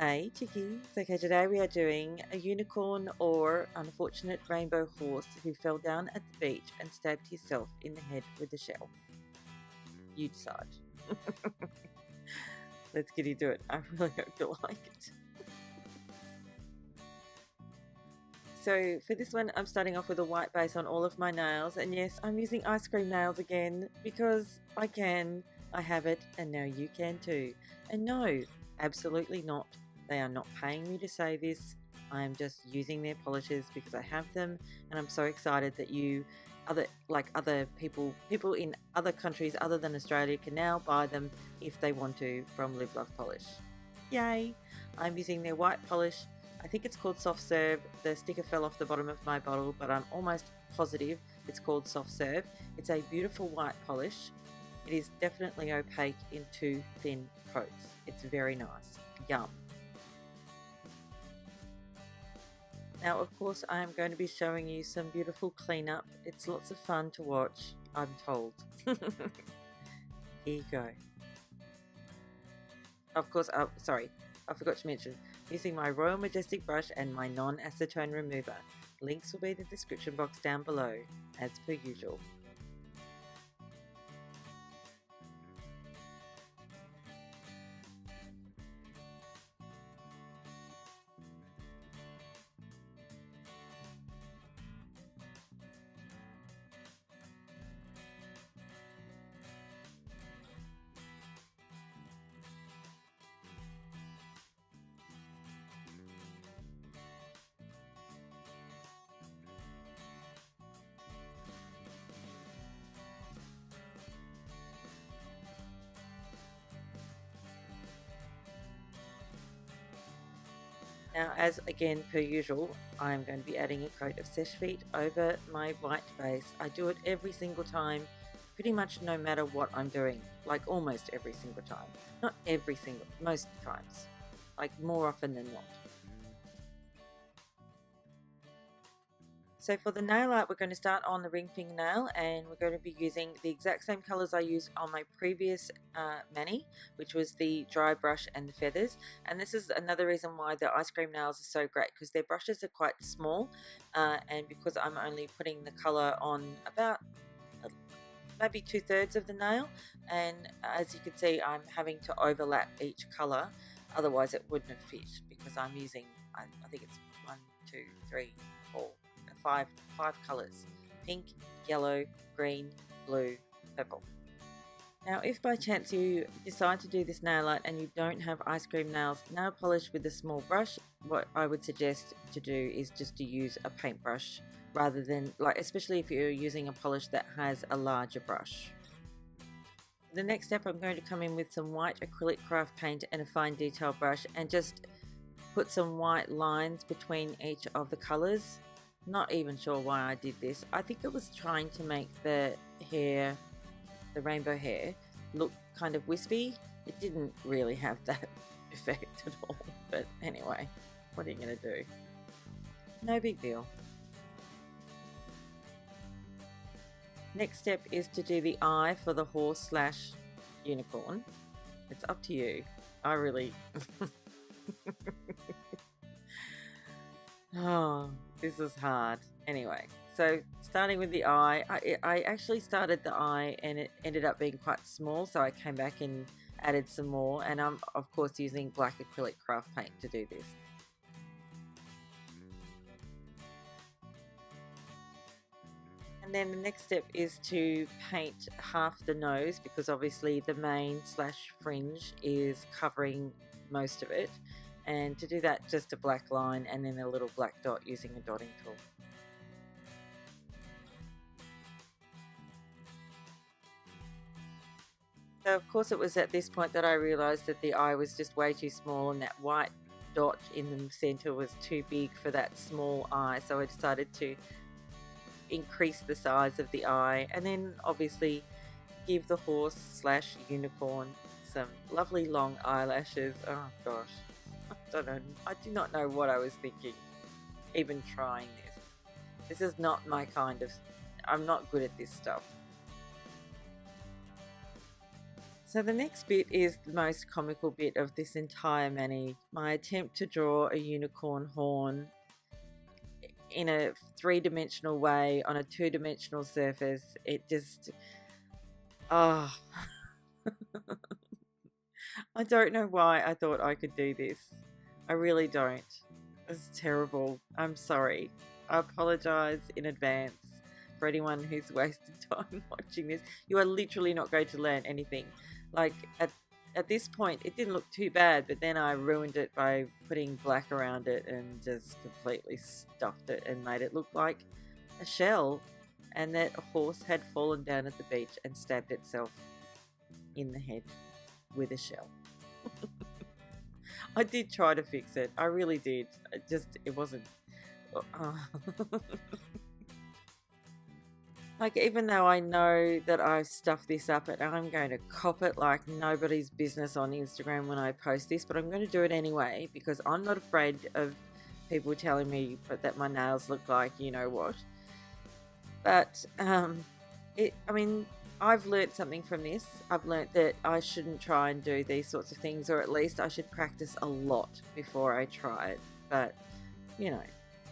Hey chickies, okay, today we are doing a unicorn or unfortunate rainbow horse who fell down at the beach and stabbed himself in the head with a shell. You decide. Let's get into it. I really hope you like it. So for this one, I'm starting off with a white base on all of my nails, and yes, I'm using iScream nails again because I can, I have it, and now you can too. And no, absolutely not. They are not paying me to say this. I am just using their polishes because I have them, and I'm so excited that you, other people in other countries other than Australia can now buy them if they want to from Live Love Polish. Yay! I'm using their white polish. I think it's called Soft Serve. The sticker fell off the bottom of my bottle, but I'm almost positive it's called Soft Serve. It's a beautiful white polish. It is definitely opaque in 2 thin coats. It's very nice. Yum. Now, of course, I am going to be showing you some beautiful cleanup. It's lots of fun to watch, I'm told. Here you go. Of course, sorry, I forgot to mention, using my Royal Majestic brush and my non-acetone remover. Links will be in the description box down below, as per usual. Now, as again per usual, I'm going to be adding a coat of Seche Vite over my white base. I do it every single time, pretty much no matter what I'm doing, like almost every single time. Not every single, most times, like more often than not. So for the nail art, we're going to start on the ring fingernail, and we're going to be using the exact same colours I used on my previous mani, which was the dry brush and the feathers. And this is another reason why the iScream nails are so great, because their brushes are quite small, and because I'm only putting the colour on about maybe 2/3 of the nail, and as you can see, I'm having to overlap each colour, otherwise it wouldn't have fit, because I'm using, I think it's 1, 2, 3, 4, 5 colours: pink, yellow, green, blue, purple. Now, if by chance you decide to do this nail art and you don't have iScream nail polish with a small brush, what I would suggest to do is just to use a paintbrush rather than, especially if you're using a polish that has a larger brush. The next step, I'm going to come in with some white acrylic craft paint and a fine detail brush and just put some white lines between each of the colours. Not even sure why I did this. I think it was trying to make the hair, the rainbow hair, look kind of wispy. It didn't really have that effect at all, but anyway, what are you going to do? No big deal. Next step is to do the eye for the horse / unicorn. It's up to you. I really... Oh, this is hard. Anyway, so starting with the eye, I actually started the eye and it ended up being quite small, so I came back and added some more, and I'm of course using black acrylic craft paint to do this. And then the next step is to paint half the nose, because obviously the main / fringe is covering most of it. And to do that, just a black line and then a little black dot using a dotting tool. So of course it was at this point that I realised that the eye was just way too small and that white dot in the centre was too big for that small eye, so I decided to increase the size of the eye and then obviously give the horse / unicorn some lovely long eyelashes. Oh gosh. I don't know. I do not know what I was thinking, even trying this. This is not my kind of... I'm not good at this stuff. So the next bit is the most comical bit of this entire mani. My attempt to draw a unicorn horn in a three-dimensional way on a two-dimensional surface. It just, oh, I don't know why I thought I could do this. I really don't. It's terrible. I'm sorry. I apologize in advance for anyone who's wasted time watching this. You are literally not going to learn anything. Like at this point, it didn't look too bad, but then I ruined it by putting black around it and just completely stuffed it and made it look like a shell, and that a horse had fallen down at the beach and stabbed itself in the head with a shell. I did try to fix it. I really did. It wasn't. Like, even though I know that I stuffed this up and I'm going to cop it like nobody's business on Instagram when I post this, but I'm going to do it anyway because I'm not afraid of people telling me that my nails look like you know what. But I mean, I've learnt something from this. I've learnt that I shouldn't try and do these sorts of things, or at least I should practice a lot before I try it. But, you know,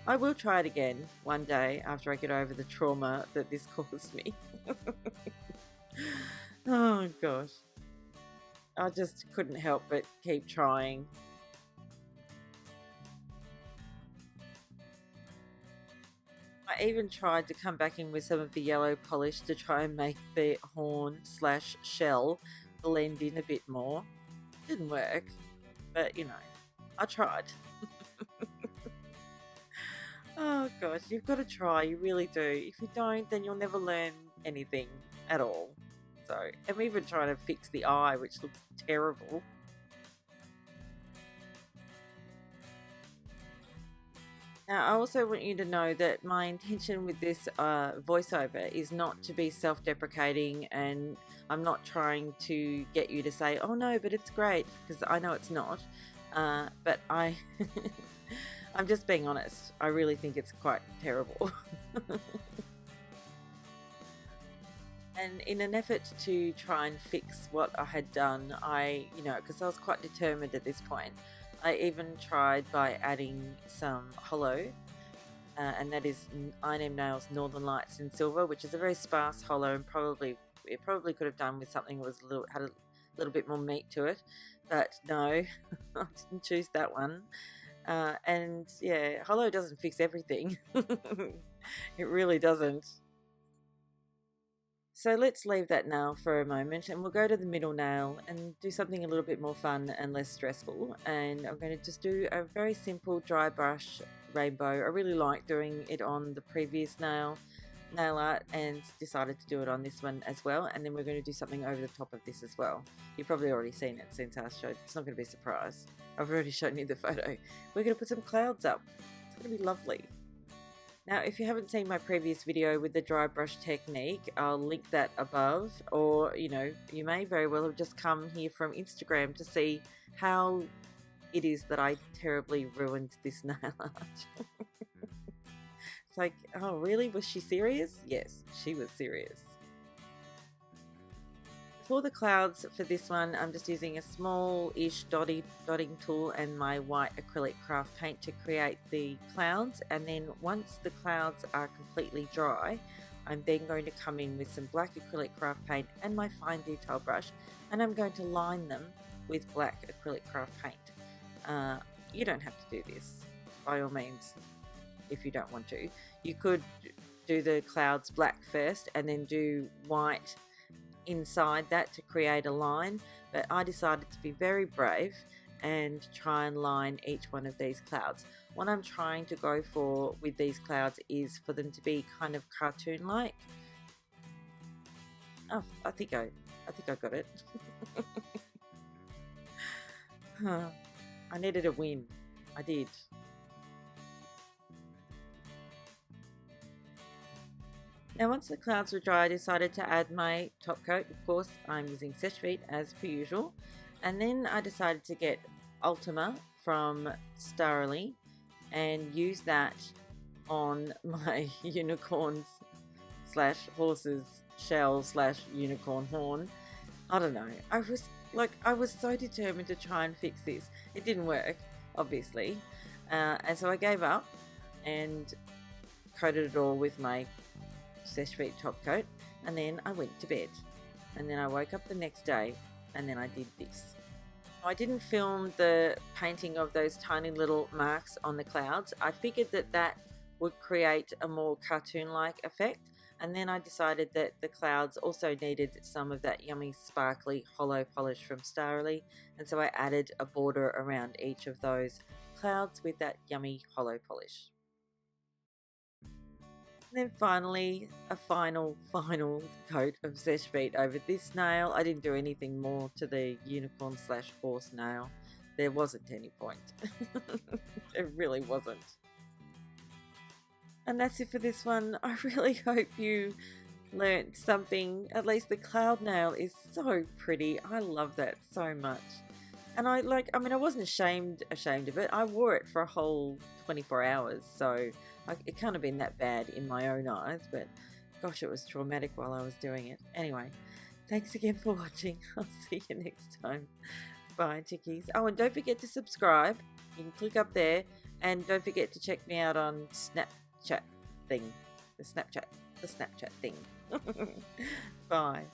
I will try it again one day after I get over the trauma that this caused me. Oh gosh. I just couldn't help but keep trying. I even tried to come back in with some of the yellow polish to try and make the horn / shell blend in a bit more. Didn't work, but you know, I tried. Oh gosh, you've got to try, you really do. If you don't, then you'll never learn anything at all. So, I'm even trying to fix the eye, which looks terrible. Now, I also want you to know that my intention with this voiceover is not to be self-deprecating, and I'm not trying to get you to say, oh no, but it's great, because I know it's not. But I'm just being honest. I really think it's quite terrible. And in an effort to try and fix what I had done, because I was quite determined at this point, I even tried by adding some holo, and that is I.N.M. Nails Northern Lights in silver, which is a very sparse holo, and it probably could have done with something that had a little bit more meat to it, but no, I didn't choose that one. And yeah, holo doesn't fix everything. It really doesn't. So let's leave that now for a moment, and we'll go to the middle nail and do something a little bit more fun and less stressful. And I'm going to just do a very simple dry brush rainbow. I really like doing it on the previous nail art and decided to do it on this one as well. And then we're going to do something over the top of this as well. You've probably already seen it since I showed. It's not going to be a surprise. I've already shown you the photo. We're going to put some clouds up. It's going to be lovely. Now, if you haven't seen my previous video with the dry brush technique, I'll link that above, or, you may very well have just come here from Instagram to see how it is that I terribly ruined this nail art. It's like, oh really? Was she serious? Yes, she was serious. For the clouds for this one, I'm just using a small-ish dotting tool and my white acrylic craft paint to create the clouds, and then once the clouds are completely dry, I'm then going to come in with some black acrylic craft paint and my fine detail brush, and I'm going to line them with black acrylic craft paint. You don't have to do this, by all means, if you don't want to. You could do the clouds black first and then do white inside that to create a line, but I decided to be very brave and try and line each one of these clouds. What I'm trying to go for with these clouds is for them to be kind of cartoon-like. Oh, I think I got it. I needed a win. I did. Now, once the clouds were dry, I decided to add my top coat. Of course, I'm using Seche Vite as per usual. And then I decided to get Ultima from Starrily and use that on my unicorns / horses shell / unicorn horn. I don't know. I was so determined to try and fix this. It didn't work, obviously. And so I gave up and coated it all with my Seche Vite top coat, and then I went to bed. And then I woke up the next day, and then I did this. I didn't film the painting of those tiny little marks on the clouds. I figured that that would create a more cartoon-like effect, and then I decided that the clouds also needed some of that yummy sparkly hollow polish from Starrily, and so I added a border around each of those clouds with that yummy hollow polish. And then finally, a final coat of Seche Vite over this nail. I didn't do anything more to the unicorn / horse nail. There wasn't any point. There really wasn't. And that's it for this one. I really hope you learnt something. At least the cloud nail is so pretty. I love that so much. And I wasn't ashamed of it. I wore it for a whole 24 hours, so it can't have been that bad in my own eyes, but gosh, it was traumatic while I was doing it. Anyway, thanks again for watching. I'll see you next time. Bye, chickies. Oh, and don't forget to subscribe. You can click up there, and don't forget to check me out on the Snapchat thing. Bye.